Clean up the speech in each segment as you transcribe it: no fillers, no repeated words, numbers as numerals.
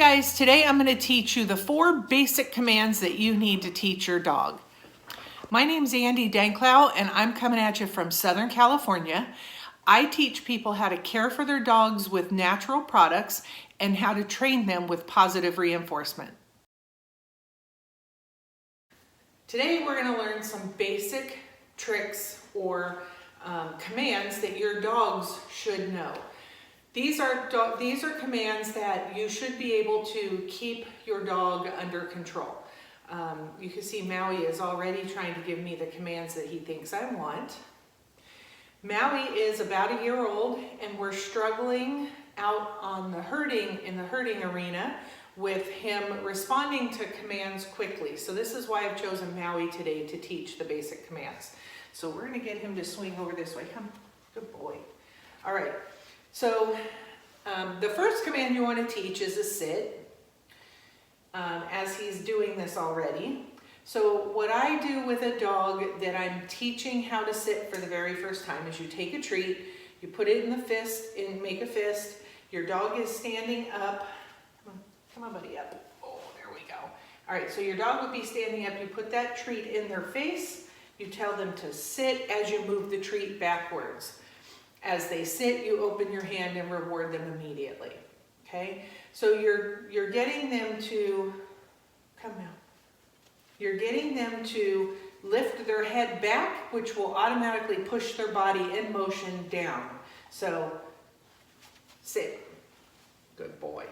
guys, today I'm going to teach you the 4 basic commands that you need to teach your dog. My name's Andy Danklau and I'm coming at you from Southern California. I teach people how to care for their dogs with natural products and how to train them with positive reinforcement. Today we're going to learn some basic tricks or commands that your dogs should know. These are commands that you should be able to keep your dog under control. You can see Maui is already trying to give me the commands that he thinks I want. Maui is about a year old and we're struggling out on in the herding arena with him responding to commands quickly. So this is why I've chosen Maui today to teach the basic commands. So we're going to get him to swing over this way. Come, good boy. All right. So the first command you want to teach is a sit, as he's doing this already. So what I do with a dog that I'm teaching how to sit for the very first time is you take a treat, you put it in the fist, and make a fist. Your dog is standing up. Come on, buddy, up. Oh, there we go. All right, so your dog would be standing up. You put that treat in their face. You tell them to sit as you move the treat backwards. As they sit, you open your hand and reward them immediately. Okay? So you're getting them to come out. You're getting them to lift their head back, which will automatically push their body in motion down. So sit. Good boy.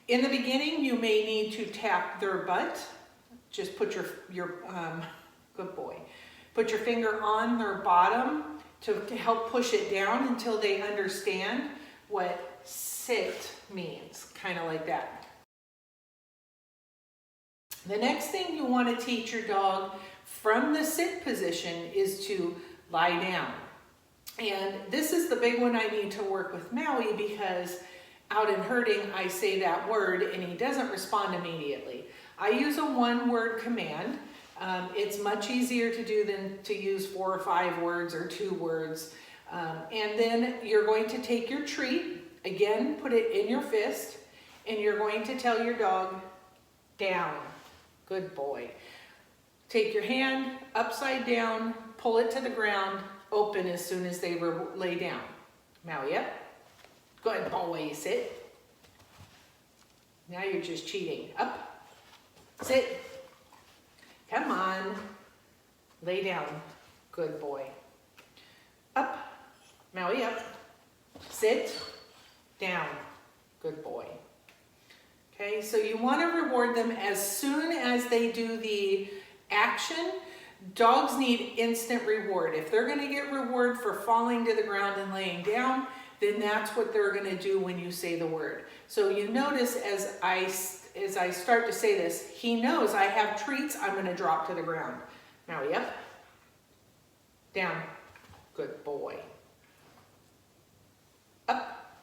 In the beginning, you may need to tap their butt. Just put your good boy. Put your finger on their bottom to help push it down until they understand what sit means, kind of like that. The next thing you want to teach your dog from the sit position is to lie down. And this is the big one I need to work with Maui because out in herding, I say that word and he doesn't respond immediately. I use a 1-word command. It's much easier to do than to use 4 or 5 words or 2 words. And then you're going to take your treat, again, put it in your fist, and you're going to tell your dog, down. Good boy. Take your hand upside down, pull it to the ground, open as soon as they lay down. Maui up. Good boy, sit. Now you're just cheating. Up, sit. Come on, lay down, good boy. Up, Maui up, sit, down, good boy. Okay, so you want to reward them as soon as they do the action. Dogs need instant reward. If they're going to get reward for falling to the ground and laying down, then that's what they're going to do when you say the word. So you notice as I start to say this, he knows I have treats, I'm going to drop to the ground. Maui up, down, good boy. Up,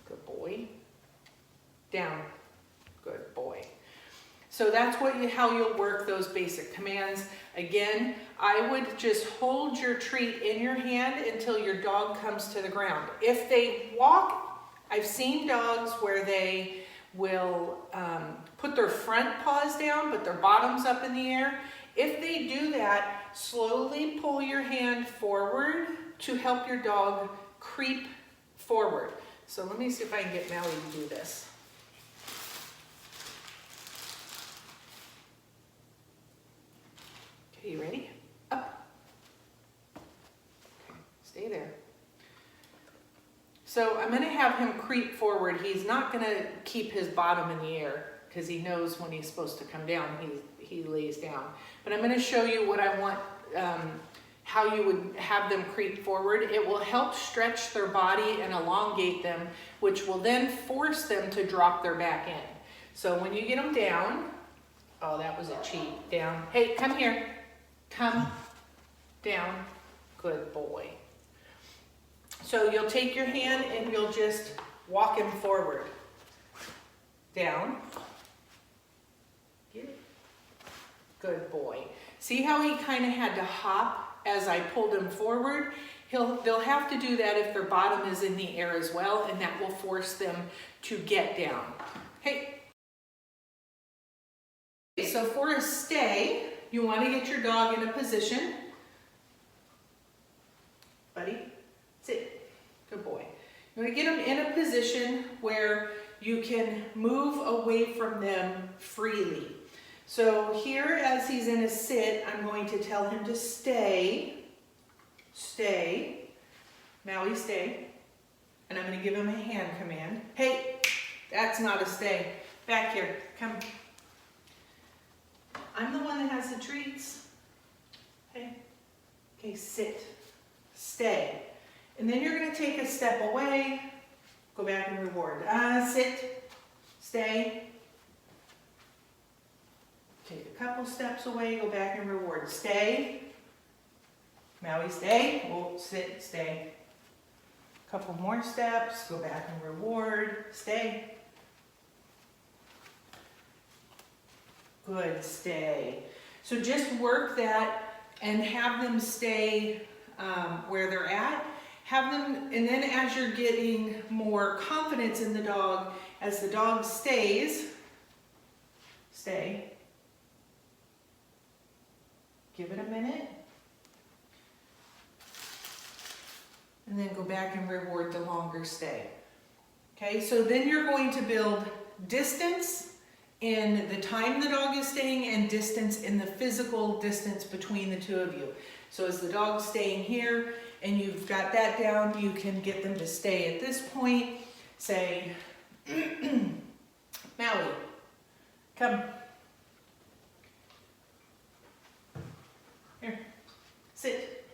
good boy. Down, good boy. So that's how you'll work those basic commands. Again, I would just hold your treat in your hand until your dog comes to the ground. If they walk, I've seen dogs where they will put their front paws down, but their bottoms up in the air. If they do that, slowly pull your hand forward to help your dog creep forward. So let me see if I can get Maui to do this. Okay, you ready? Up. Okay, stay there. So I'm going to have him creep forward. He's not going to keep his bottom in the air because he knows when he's supposed to come down, he lays down. But I'm going to show you what I want, how you would have them creep forward. It will help stretch their body and elongate them, which will then force them to drop their back in. So when you get them down, oh, that was a cheat, down. Hey, come here. Come down. Good boy. So you'll take your hand and you'll just walk him forward. Down. Get it. Good boy. See how he kind of had to hop as I pulled him forward? They'll have to do that if their bottom is in the air as well, and that will force them to get down. Hey, so for a stay, you want to get your dog in a position. Buddy, sit. Good boy. You want to get them in a position where you can move away from them freely. So here, as he's in a sit, I'm going to tell him to stay. Stay. Maui, stay. And I'm going to give him a hand command. Hey, that's not a stay. Back here. Come. I'm the one that has the treats. Okay. Okay, sit. Stay. And then you're going to take a step away. Go back and reward. Sit. Stay. Take a couple steps away. Go back and reward. Stay. Maui, stay. Oh, sit. Stay. Couple more steps. Go back and reward. Stay. Good, stay. So just work that and have them stay where they're at. Have them, and then as you're getting more confidence in the dog, as the dog stays, stay. Give it a minute. And then go back and reward the longer stay. Okay, so then you're going to build distance in the time the dog is staying and distance in the physical distance between the two of you. So as the dog's staying here and you've got that down, you can get them to stay at this point. Say, Maui, come. Here, sit,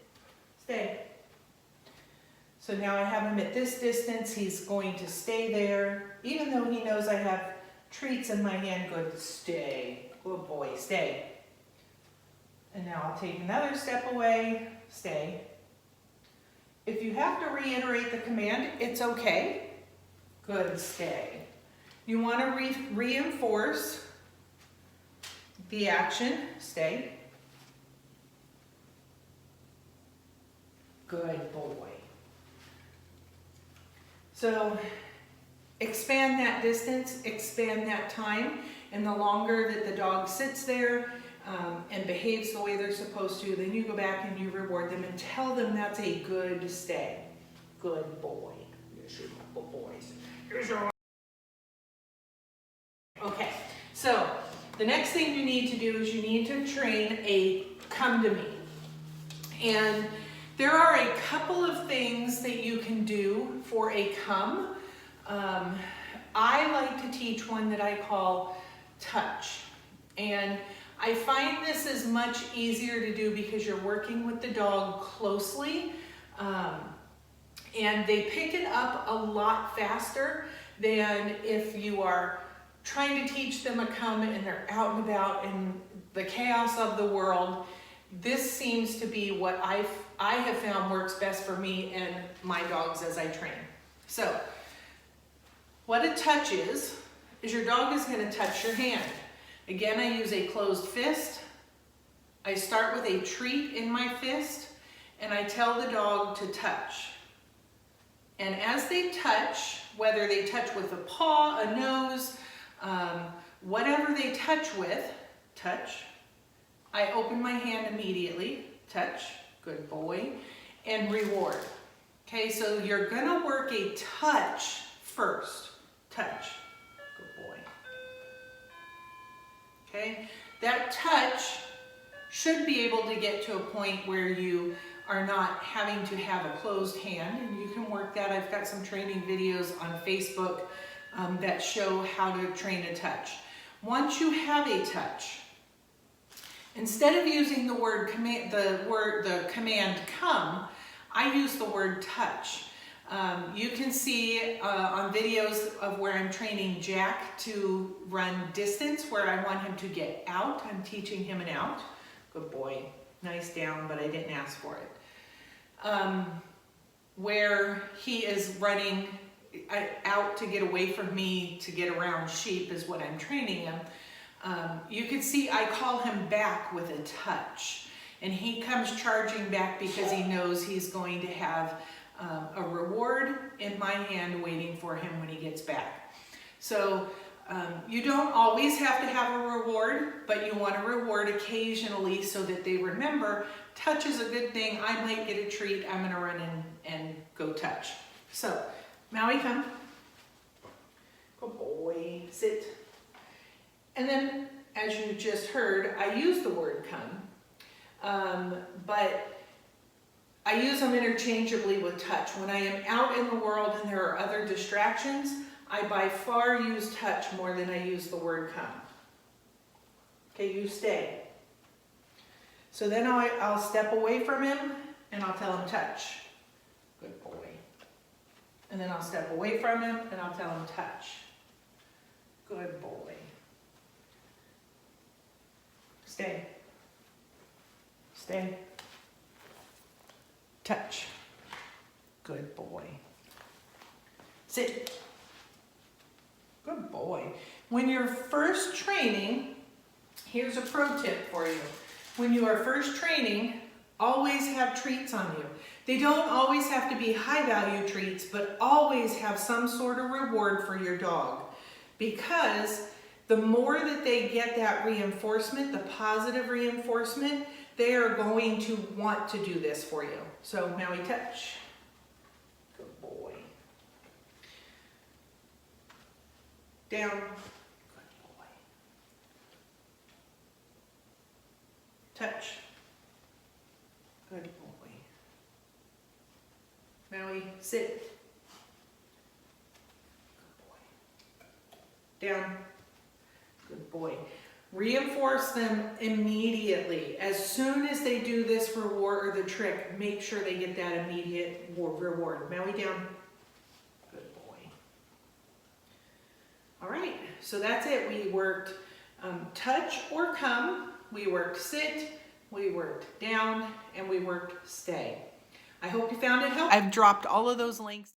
stay. So now I have him at this distance. He's going to stay there, even though he knows I have treats in my hand. Good, stay. Good boy, stay. And now I'll take another step away, stay. If you have to reiterate the command, it's okay. Good, stay. You want to reinforce the action, stay. Good boy. So expand that distance, expand that time, and the longer that the dog sits there and behaves the way they're supposed to, then you go back and you reward them and tell them that's a good stay. Good boy. Here's your good boys. Here's your... Okay, so the next thing you need to do is you need to train a come to me. And there are a couple of things that you can do for a come. I like to teach one that I call touch. And I find this is much easier to do because you're working with the dog closely. And they pick it up a lot faster than if you are trying to teach them a come and they're out and about in the chaos of the world. This seems to be what I have found works best for me and my dogs as I train. So, what a touch is your dog is going to touch your hand. Again, I use a closed fist. I start with a treat in my fist, and I tell the dog to touch. And as they touch, whether they touch with a paw, a nose, whatever they touch with, touch. I open my hand immediately, touch, good boy, and reward. Okay, so you're gonna work a touch first, touch, good boy. Okay, that touch should be able to get to a point where you are not having to have a closed hand, and you can work that. I've got some training videos on Facebook that show how to train a touch. Once you have a touch, instead of using the word command, the command come, I use the word touch. You can see on videos of where I'm training Jack to run distance, where I want him to get out. I'm teaching him an out. Good boy. Nice down, but I didn't ask for it. Where he is running out to get away from me to get around sheep is what I'm training him. You can see I call him back with a touch, and he comes charging back because he knows he's going to have a reward in my hand waiting for him when he gets back. So You don't always have to have a reward, but you want to reward occasionally so that they remember touch is a good thing. I might get a treat. I'm going to run in and go touch. So, Maui, come. Good boy. Sit. And then, as you just heard, I use the word come, but I use them interchangeably with touch. When I am out in the world and there are other distractions, I by far use touch more than I use the word come. Okay, you stay. So then I'll step away from him and I'll tell him touch. Good boy. And then I'll step away from him and I'll tell him touch. Good boy. Stay. Stay. Touch. Good boy. Sit. Good boy. When you're first training, here's a pro tip for you. When you are first training, always have treats on you. They don't always have to be high value treats, but always have some sort of reward for your dog. Because the more that they get that reinforcement, the positive reinforcement, they are going to want to do this for you. So Maui, touch. Good boy. Down. Good boy. Touch. Good boy. Maui, sit. Good boy. Down. Good boy. Reinforce them immediately. As soon as they do this reward or the trick, make sure they get that immediate reward. Maui, down. Good boy. All right, so that's it. We worked touch or come, we worked sit, we worked down, and we worked stay. I hope you found it helpful. I've dropped all of those links.